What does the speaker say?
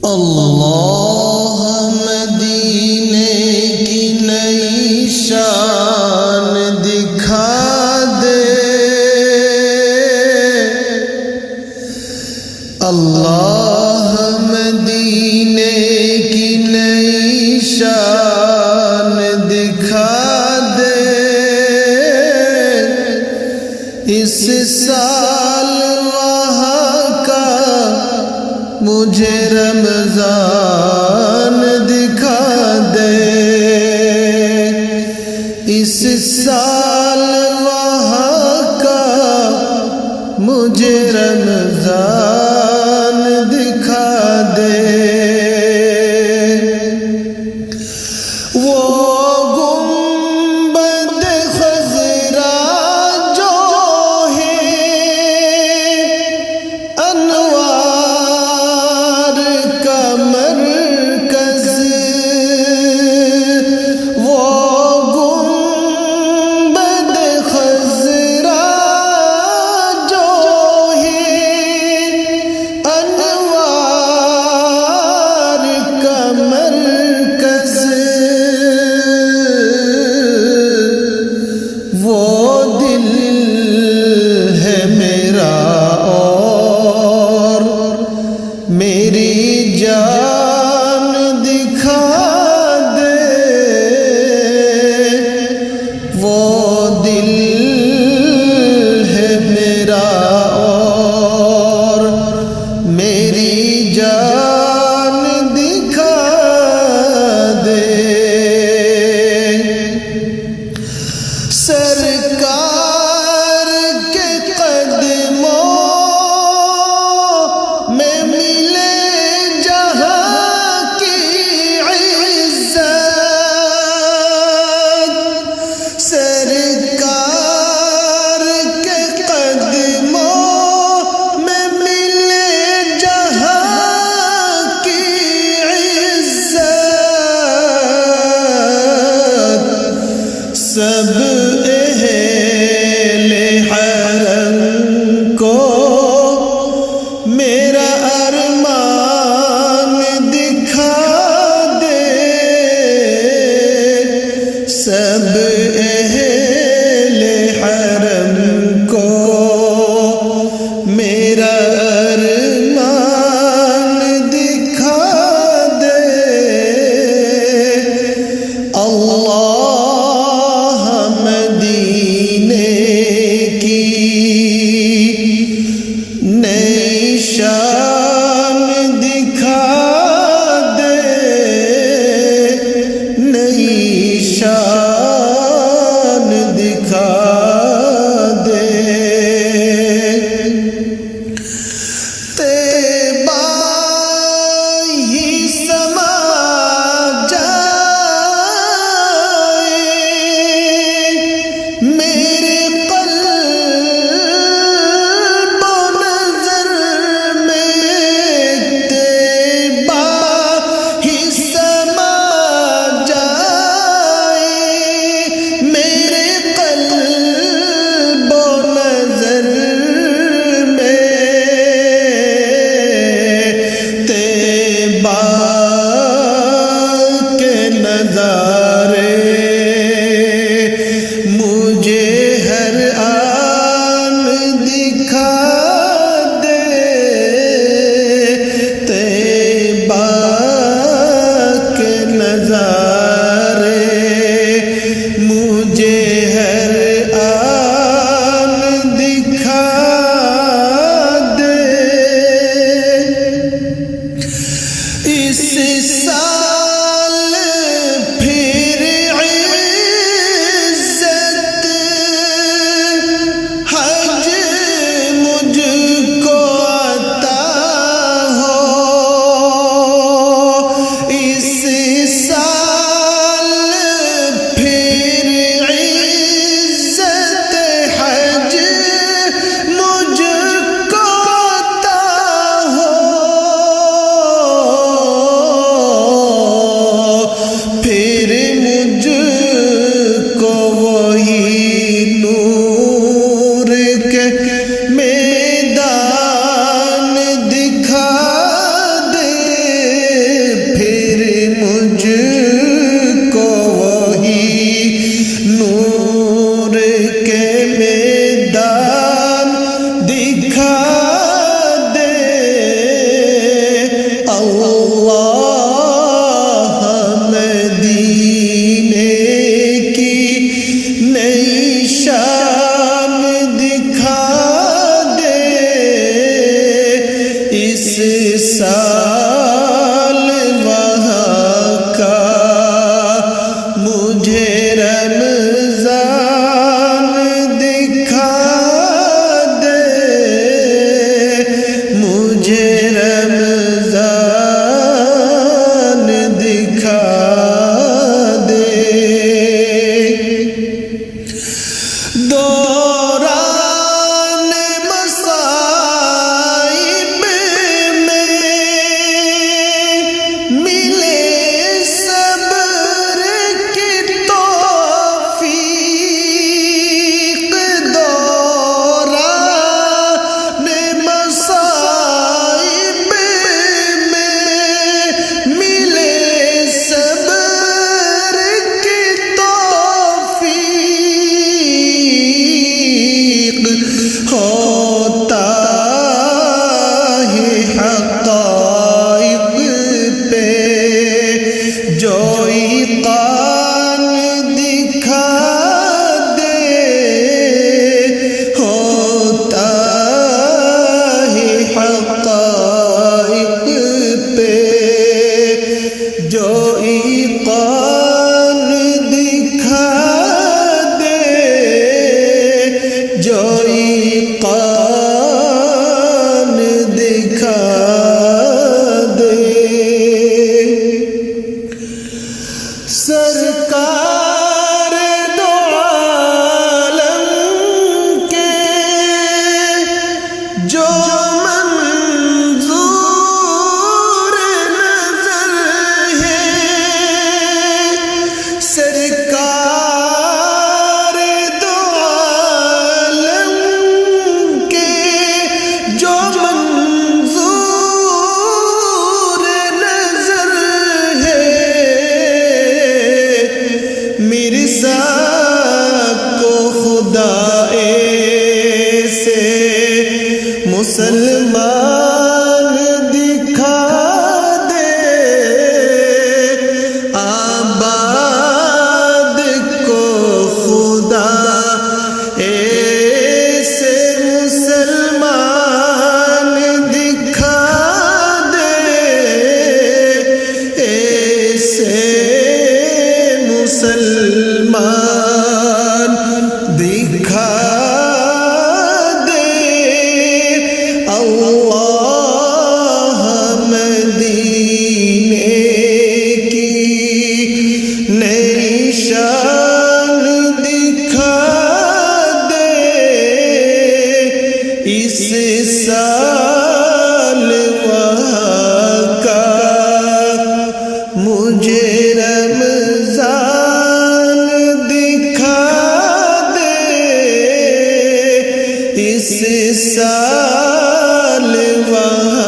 اللہ مدینے کی نئی شان دکھا دے، اللہ مدینے کی نئی شان دکھا دے، اس سال وہاں کا مجھے رمضان دکھا دے، اس سال وہاں کا مجھے رمضان دکھا دے۔ وہ گنبد خضرا جو ہے انوار کا مرکز، وہ گنبد خضرا جو ہے انوار کا مرکز، وہ دل ہے میرا اور میری جان دکھا دے، وہ دل ہے میرا اور میری جان دکھا دے۔ سرکار کے قدموں میں ملے جہاں کی عزت، سرکار کے قدموں میں ملے جہاں کی عزت، سب اہل حرم کو میرا ارمان دکھا دے، سب اہل حرم کو میرا ارمان دکھا دے۔ اللہ مدینے کی نئی شان دکھا دے، نئی شان دکھا دے۔ طیبہ ہی سما جائے میرے قلب و نظر میں، طیبہ ہی سما جائے میرے قلب و نظر میں، طیبہ کے نظارے مجھے ہر آن دکھا دے، طیبہ کے نظارے مجھے ہر آن دکھا دے۔ اس سال پھر عزت حج ہوتا ہے حقائق پہ جو ایقان دکھا دے، ہوتا ہے حقائق پہ جو ایقان دکھا دے، جو ایقان دکھا دے۔ سرکار دو عالم کے جو منظور نظر ہے، سرکار دو عالم کے جو منظور نظر ہے، مرزا کو خدا ایسے مسلمان دکھا دے، آباد کو خدا ایسے مسلمان دکھا دے، ایسے مسلمان دکھا دے۔ اللہ مدینے کی نئی شان دکھا دے، اس سال وہاں کا مجھے رمضان دکھا دے، اس سال وہاں